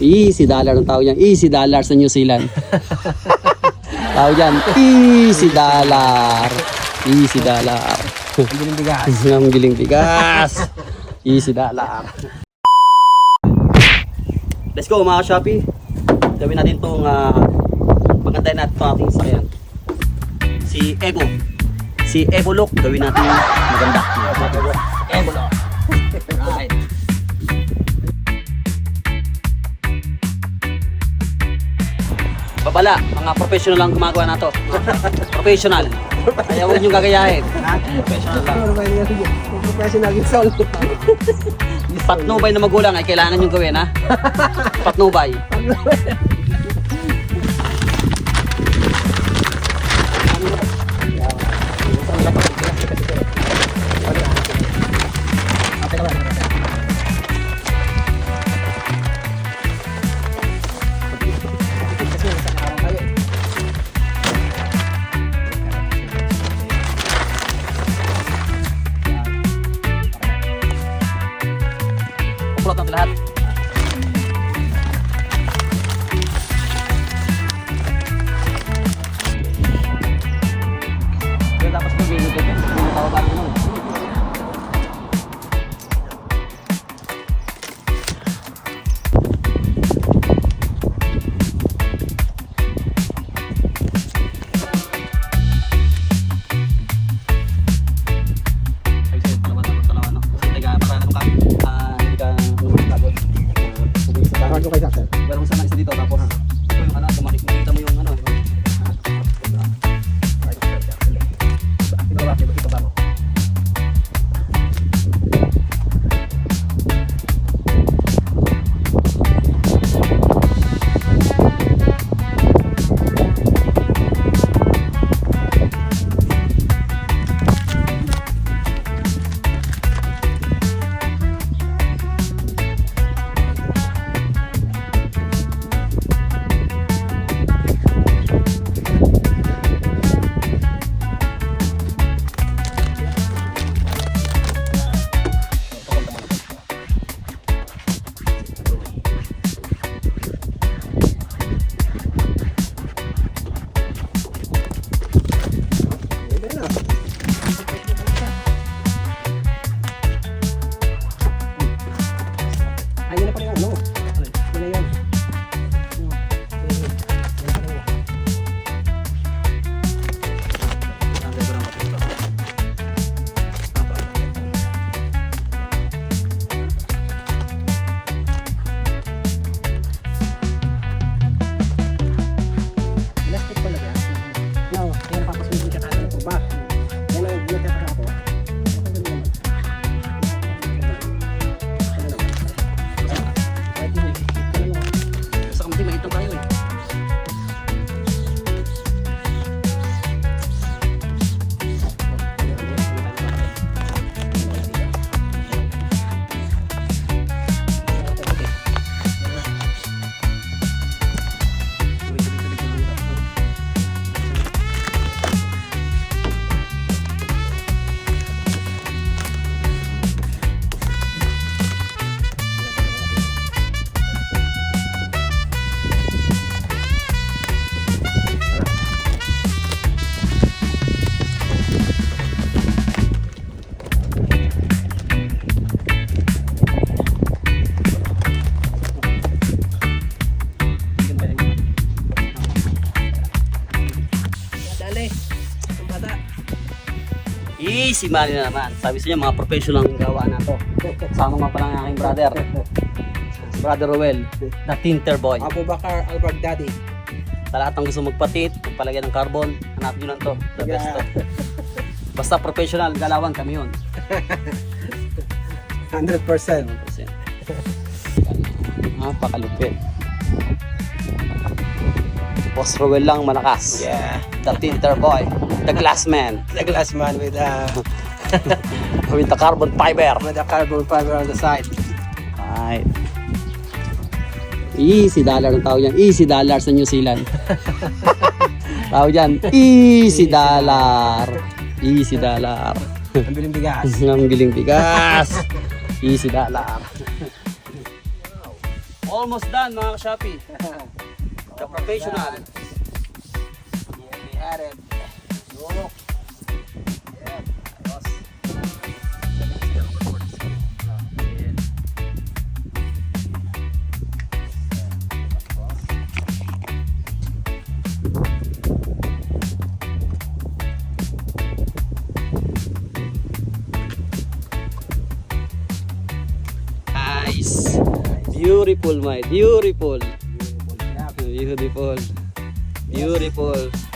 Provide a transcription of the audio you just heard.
Easy dollar ang tawag yan. Easy dollar sa New Zealand. Tawag yan. Easy dollar. Easy dollar. Ang giling bigas. Ang giling bigas. Easy dollar. Let's go mga Shopee. Gawin natin itong pagkantay natin itong ating sakyan. Si Evo. Si Evo Look. Gawin natin maganda. Evo Look. Right. Babala, mga professional lang gumagawa na to. Professional. Kaya huwag niyong gagayahin. Ha? Professional lang. Professional yung soul. Patnubay na magulang ay kailangan niyong gawin, ha? Patnubay. Upload natin lahat. Kaya tapos mag-video ko. Tawag natin nun. Bago kayo sa sir. Pero sana isa dito tapos ito yung ano, makikita mo yung ano. Ayun na pa rin ano. Yun na yun. Plastic pala ba? No, yan papasukin ka kagad po ba? Yan ang ginagawa ako. Sa kamti may itong tayo eh. Easy money na naman. Sabi sa inyo, mga professional ang gawa na to. Sama nga pala ng aking brother. Brother Roel, the Tinter Boy. Abu Bakar al-Baghdadi. Sa lahat ng gusto magpatit, magpalagay ng carbon, hanapin nyo lang to. The best to. Basta professional, galawan kami yun. 100%. Napakalupit. Boss Roel lang malakas. Yeah. The Tinter Boy. The Glass Man. The glass man with With the carbon fiber. the carbon fiber on the side. Right. Easy dollar ang tawag yan. Easy dollar sa New Zealand. Tawag yan. Easy dollar. Easy dollar. Ang biling bigas. Ang giling bigas. Easy dollar. Almost done mga ka-Shopee. The professional. Here we have it. Look. Yeah. Ayos. Nice. Beautiful, my beautiful. Beautiful snap. Beautiful. Beautiful.